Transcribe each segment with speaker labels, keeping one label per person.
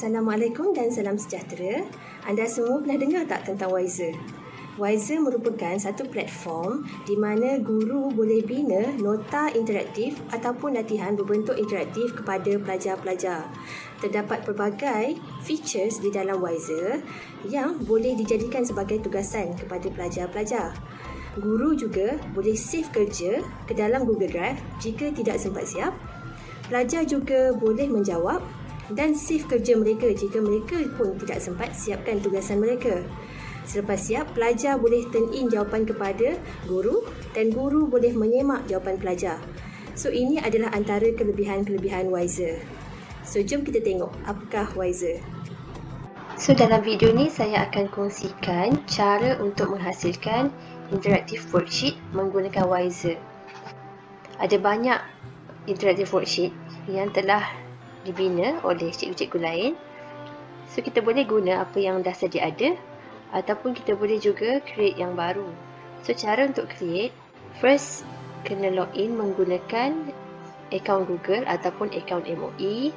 Speaker 1: Assalamualaikum dan salam sejahtera. Anda semua pernah dengar tak tentang Wiser? Wiser merupakan satu platform di mana guru boleh bina nota interaktif ataupun latihan berbentuk interaktif kepada pelajar-pelajar. Terdapat pelbagai features di dalam Wiser yang boleh dijadikan sebagai tugasan kepada pelajar-pelajar. Guru juga boleh save kerja ke dalam Google Drive jika tidak sempat siap. Pelajar juga boleh menjawab dan save kerja mereka jika mereka pun tidak sempat siapkan tugasan mereka. Selepas siap, pelajar boleh turn in jawapan kepada guru dan guru boleh menyemak jawapan pelajar. So, ini adalah antara kelebihan-kelebihan Wiser. So, jom kita tengok apakah Wiser. So, dalam video ni saya akan kongsikan cara untuk menghasilkan interactive worksheet menggunakan Wiser. Ada banyak interactive worksheet yang telah dibina oleh cikgu-cikgu lain. So, kita boleh guna apa yang dah sedia ada ataupun kita boleh juga create yang baru. So, cara untuk create, first kena login menggunakan akaun Google ataupun akaun MOE,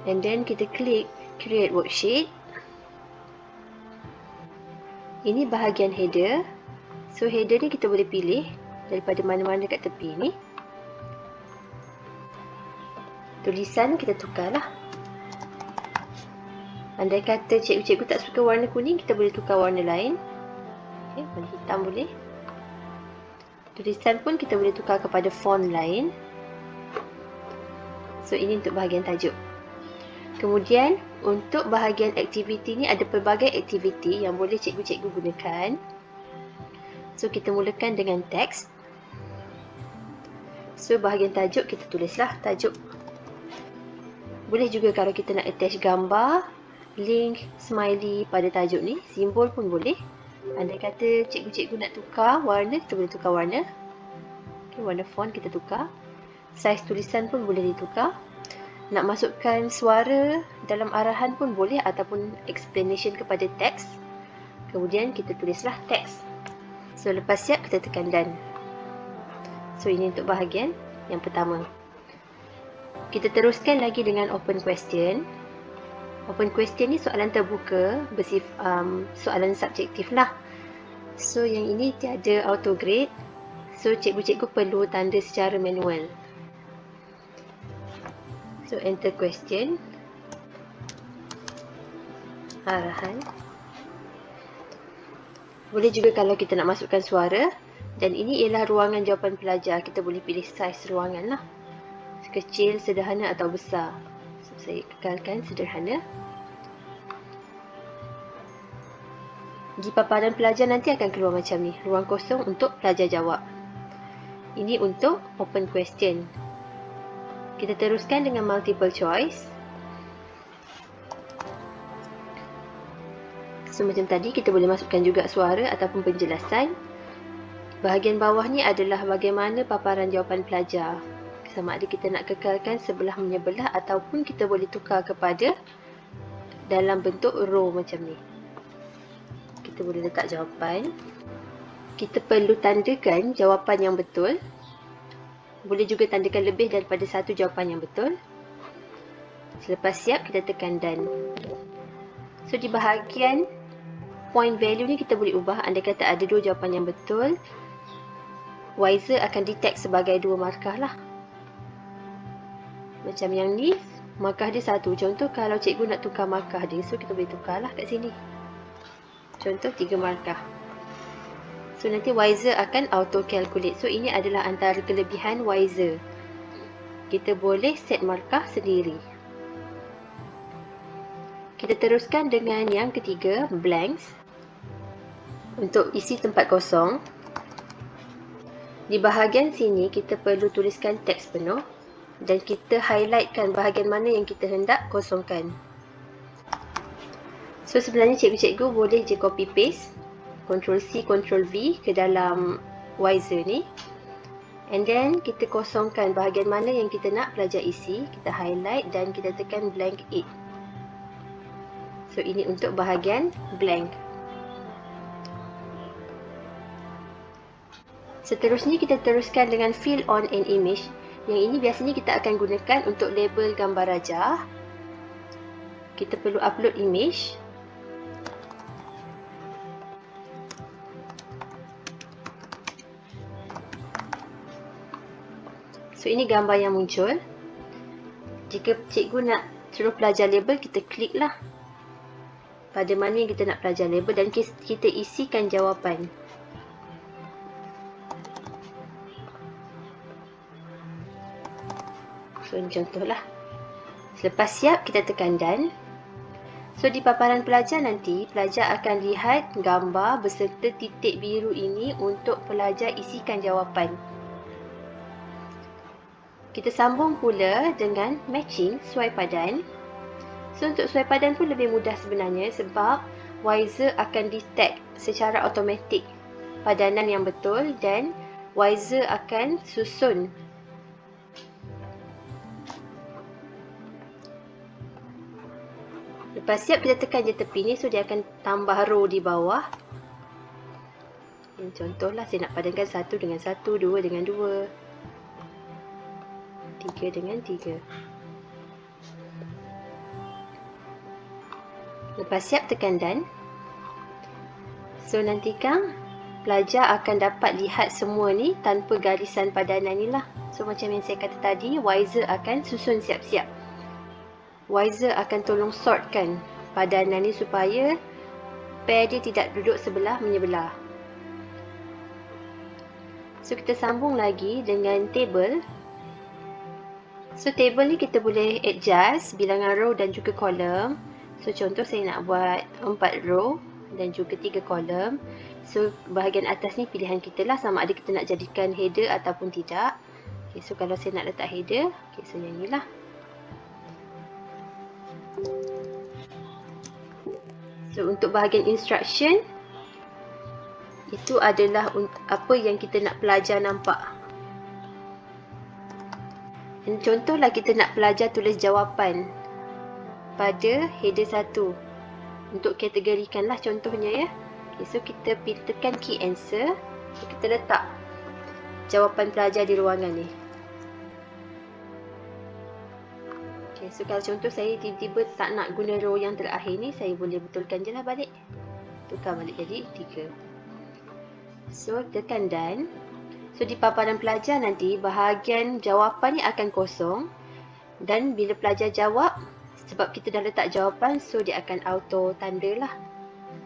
Speaker 1: and then kita klik create worksheet. Ini bahagian header. So, header ni kita boleh pilih daripada mana-mana kat tepi ni. Tulisan kita tukarlah. Andai kata cikgu-cikgu tak suka warna kuning, kita boleh tukar warna lain. Okay, warna hitam boleh. Tulisan pun kita boleh tukar kepada font lain. So, ini untuk bahagian tajuk. Kemudian, untuk bahagian aktiviti ni ada pelbagai aktiviti yang boleh cikgu-cikgu gunakan. So, kita mulakan dengan teks. So, bahagian tajuk kita tulislah tajuk. Boleh juga kalau kita nak attach gambar, link, smiley pada tajuk ni, simbol pun boleh. Andai kata cikgu-cikgu nak tukar warna, kita boleh tukar warna. Okay, warna font kita tukar. Saiz tulisan pun boleh ditukar. Nak masukkan suara dalam arahan pun boleh ataupun explanation kepada teks. Kemudian kita tulislah teks. So, lepas siap kita tekan done. So, ini untuk bahagian yang pertama. Kita teruskan lagi dengan open question. Open question ni soalan terbuka, soalan subjektif lah. So, yang ini tiada auto grade. So, cikgu-cikgu perlu tanda secara manual. So, enter question. Arahan. Boleh juga kalau kita nak masukkan suara. Dan ini ialah ruangan jawapan pelajar. Kita boleh pilih saiz ruangan lah. Kecil, sederhana atau besar. So, saya kekalkan sederhana. Di paparan pelajar nanti akan keluar macam ni. Ruang kosong untuk pelajar jawab. Ini untuk open question. Kita teruskan dengan multiple choice. So, macam tadi kita boleh masukkan juga suara ataupun penjelasan. Bahagian bawah ni adalah bagaimana paparan jawapan pelajar. Sama ada kita nak kekalkan sebelah menyebelah ataupun kita boleh tukar kepada dalam bentuk row macam ni. Kita boleh letak jawapan. Kita perlu tandakan jawapan yang betul. Boleh juga tandakan lebih daripada satu jawapan yang betul. Selepas siap, kita tekan done. So, di bahagian point value ni kita boleh ubah. Andai kata ada dua jawapan yang betul, Wiser akan detect sebagai dua markah lah. Macam yang ni, markah dia satu. Contoh kalau cikgu nak tukar markah dia, so kita boleh tukarlah kat sini. Contoh 3 markah. So, nanti Wiser akan auto calculate. So, ini adalah antara kelebihan Wiser. Kita boleh set markah sendiri. Kita teruskan dengan yang ketiga, blanks. Untuk isi tempat kosong. Di bahagian sini, kita perlu tuliskan teks penuh. Dan kita highlightkan bahagian mana yang kita hendak kosongkan. So, sebenarnya cikgu-cikgu boleh je copy paste Ctrl+C, Ctrl+V ke dalam Wiser ni. And then kita kosongkan bahagian mana yang kita nak pelajar isi. Kita highlight dan kita tekan blank 8. So, ini untuk bahagian blank. Seterusnya kita teruskan dengan fill on an image. Yang ini biasanya kita akan gunakan untuk label gambar rajah. kita perlu upload image. So ini gambar yang muncul. Jika cikgu nak suruh pelajar label, kita klik lah pada mana yang kita nak pelajar label dan kita isikan jawapan. So ini contohlah. Selepas siap, kita tekan done. So di paparan pelajar nanti, pelajar akan lihat gambar beserta titik biru ini untuk pelajar isikan jawapan. Kita sambung pula dengan matching sesuai padan. So untuk sesuai padan pun lebih mudah sebenarnya sebab Wiser akan detect secara automatik padanan yang betul dan Wiser akan susun. Lepas siap, kita tekan je tepi ni, so dia akan tambah row di bawah. Ini contohlah, saya nak padankan 1 dengan 1, 2 dengan 2, 3 dengan 3. Lepas siap, tekan done. So nantikan pelajar akan dapat lihat semua ni tanpa garisan padanan ni lah. So macam yang saya kata tadi, Wiser akan susun siap-siap. Wiser akan tolong sortkan padanan ni supaya pair dia tidak duduk sebelah menyebelah. So kita sambung lagi dengan table. So table ni kita boleh adjust bilangan row dan juga kolom. So contoh saya nak buat 4 row dan juga 3 kolom. So bahagian atas ni pilihan kita lah, sama ada kita nak jadikan header ataupun tidak. Okay, so kalau saya nak letak header, okay, so yang ni lah. So untuk bahagian instruction, itu adalah apa yang kita nak pelajar nampak. Dan contohlah kita nak pelajar tulis jawapan pada header 1. Untuk kategorikan lah contohnya ya. Okay, so kita tekan key answer. So kita letak jawapan pelajar di ruangan ni. Okay, so kalau contoh saya tiba-tiba tak nak guna row yang terakhir ni, saya boleh betulkan je lah balik. Tukar balik jadi 3. So tekan done. So di paparan pelajar nanti, bahagian jawapan ni akan kosong. Dan bila pelajar jawab, sebab kita dah letak jawapan, so dia akan auto tanda lah.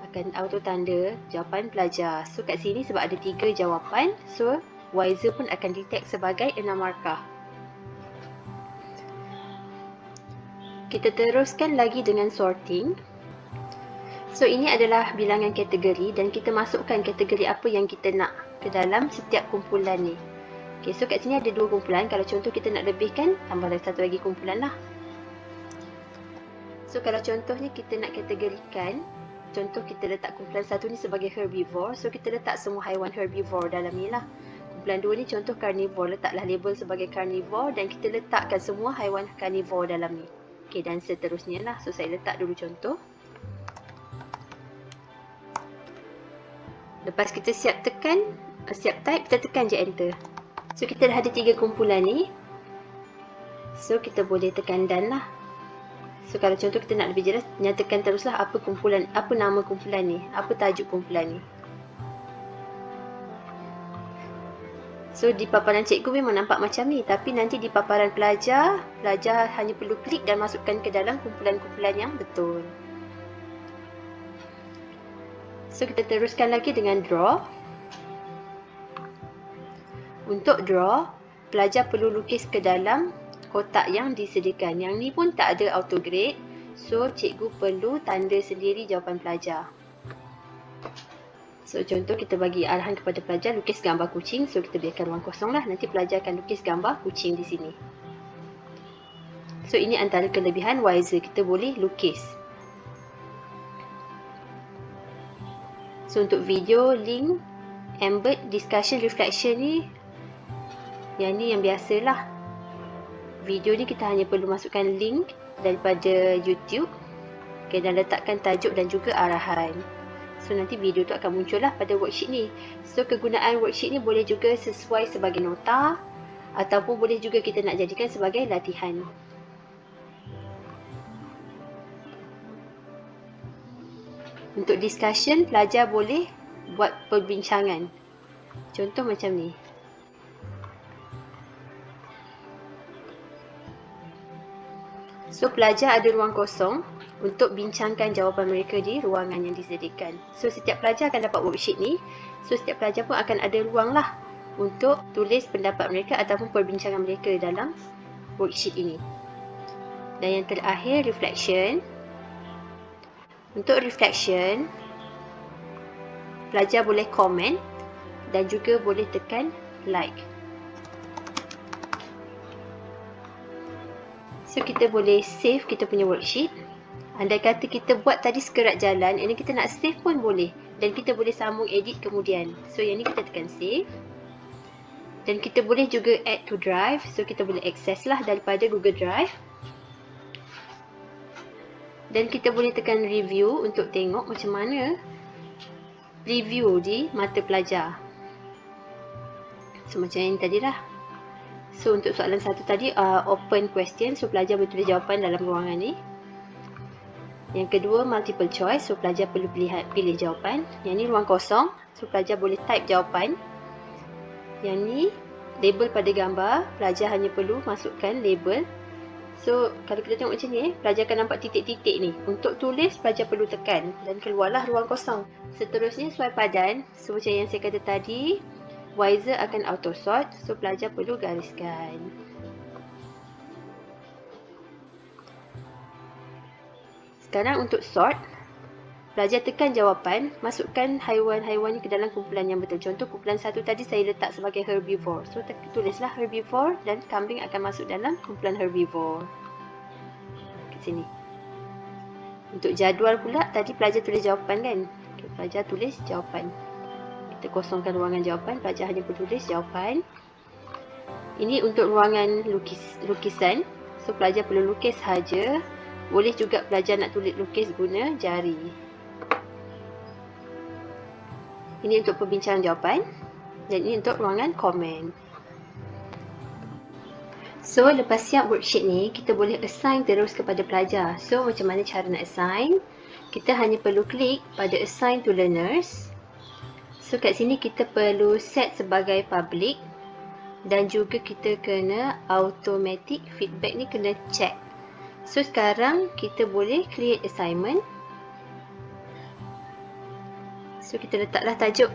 Speaker 1: Akan auto tanda jawapan pelajar. So kat sini sebab ada 3 jawapan, so Wiser pun akan detect sebagai 6 markah. Kita teruskan lagi dengan sorting. So ini adalah bilangan kategori dan kita masukkan kategori apa yang kita nak ke dalam setiap kumpulan ni. Okay, so kat sini ada 2 kumpulan. Kalau contoh kita nak lebihkan, tambah lagi 1 lagi kumpulan lah. So kalau contohnya kita nak kategorikan, contoh kita letak kumpulan 1 ni sebagai herbivore, so kita letak semua haiwan herbivore dalam ni lah. Kumpulan 2 ni contoh carnivore, letaklah label sebagai carnivore dan kita letakkan semua haiwan carnivore dalam ni. Okay, dan seterusnya lah. So saya letak dulu contoh. Lepas kita siap tekan, siap type, kita tekan je enter. So kita dah ada 3 kumpulan ni. So kita boleh tekan done lah. So kalau contoh kita nak lebih jelas, nyatakan teruslah apa kumpulan, apa nama kumpulan ni, apa tajuk kumpulan ni. So di paparan cikgu memang nampak macam ni, tapi nanti di paparan pelajar, pelajar hanya perlu klik dan masukkan ke dalam kumpulan-kumpulan yang betul. So kita teruskan lagi dengan draw. Untuk draw, pelajar perlu lukis ke dalam kotak yang disediakan. Yang ni pun tak ada autograde, so cikgu perlu tanda sendiri jawapan pelajar. So contoh kita bagi arahan kepada pelajar lukis gambar kucing, so kita biarkan ruang kosong lah, nanti pelajar akan lukis gambar kucing di sini. So ini antara kelebihan Wiser, kita boleh lukis. So untuk video, link, embed, discussion, reflection ni, yang ni yang biasalah. Video ni kita hanya perlu masukkan link daripada YouTube, okay, dan letakkan tajuk dan juga arahan. So nanti video tu akan muncul lah pada worksheet ni. So kegunaan worksheet ni boleh juga sesuai sebagai nota, ataupun boleh juga kita nak jadikan sebagai latihan.
Speaker 2: Untuk discussion, pelajar boleh buat perbincangan. Contoh macam ni. So, pelajar ada ruang kosong untuk bincangkan jawapan mereka di ruangan yang disediakan. So, setiap pelajar akan dapat worksheet ni. So, setiap pelajar pun akan ada ruang lah untuk tulis pendapat mereka ataupun perbincangan mereka dalam worksheet ini. Dan yang terakhir, reflection. Untuk reflection, pelajar boleh komen dan juga boleh tekan like. So, kita boleh save kita punya worksheet. Andai kata kita buat tadi sekerat jalan, ini kita nak save pun boleh. Dan kita boleh sambung edit kemudian. So, yang ni kita tekan save. Dan kita boleh juga add to drive. So, kita boleh access lah daripada Google Drive. Dan kita boleh tekan review untuk tengok macam mana review di mata pelajar. So, macam yang tadi lah. So, untuk soalan satu tadi, open question. So, pelajar boleh tulis jawapan dalam ruangan ni. Yang kedua, multiple choice. So, pelajar perlu pilih jawapan. Yang ni ruang kosong. So, pelajar boleh type jawapan. Yang ni, label pada gambar. Pelajar hanya perlu masukkan label. So, kalau kita tengok macam ni, pelajar akan nampak titik-titik ni. Untuk tulis, pelajar perlu tekan. Dan keluarlah ruang kosong. Seterusnya, suai padan. So, macam yang saya kata tadi, Wiser akan auto sort. So, pelajar perlu gariskan. Sekarang untuk sort, pelajar tekan jawapan, masukkan haiwan-haiwan ni ke dalam kumpulan yang betul. Contoh kumpulan satu tadi saya letak sebagai herbivore. So, tulislah herbivore dan kambing akan masuk dalam kumpulan herbivore. Ke sini. Untuk jadual pula, tadi pelajar tulis jawapan kan? Okay, pelajar tulis jawapan. Kita kosongkan ruangan jawapan, pelajar hanya perlu tulis jawapan. Ini untuk ruangan lukisan. So, pelajar perlu lukis sahaja. Boleh juga pelajar nak tulis lukis guna jari. Ini untuk perbincangan jawapan. Dan ini untuk ruangan komen. So, lepas siap worksheet ni, kita boleh assign terus kepada pelajar. So, macam mana cara nak assign? Kita hanya perlu klik pada assign to learners. So, kat sini kita perlu set sebagai public. Dan juga kita kena automatic feedback ni kena check. So, sekarang kita boleh create assignment. So, kita letaklah tajuk.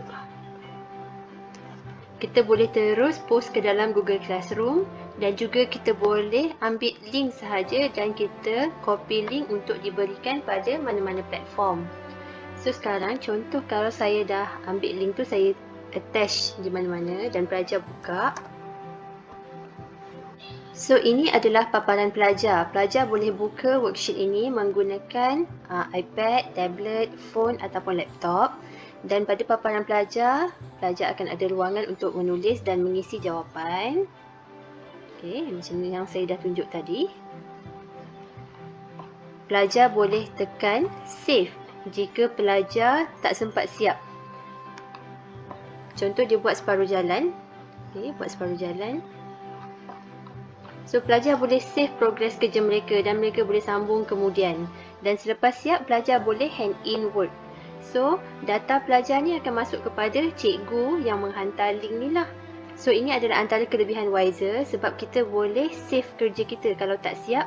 Speaker 2: Kita boleh terus post ke dalam Google Classroom. Dan juga kita boleh ambil link sahaja dan kita copy link untuk diberikan pada mana-mana platform. So, sekarang contoh kalau saya dah ambil link tu, saya attach di mana-mana dan pelajar buka. So, ini adalah paparan pelajar. Pelajar boleh buka worksheet ini menggunakan iPad, tablet, phone ataupun laptop. Dan pada paparan pelajar, pelajar akan ada ruangan untuk menulis dan mengisi jawapan. Okey, macam yang saya dah tunjuk tadi. Pelajar boleh tekan save jika pelajar tak sempat siap. Contoh dia buat separuh jalan. Okey, buat separuh jalan. So, pelajar boleh save progress kerja mereka dan mereka boleh sambung kemudian. Dan selepas siap, pelajar boleh hand in work. So, data pelajar ni akan masuk kepada cikgu yang menghantar link ni lah. So, ini adalah antara kelebihan Wiser sebab kita boleh save kerja kita kalau tak siap.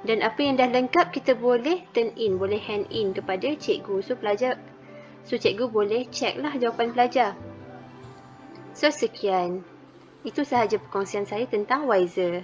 Speaker 2: Dan apa yang dah lengkap, kita boleh turn in, boleh hand in kepada cikgu. So, cikgu boleh check lah jawapan pelajar. So, sekian. Itu sahaja perkongsian saya tentang Wiser.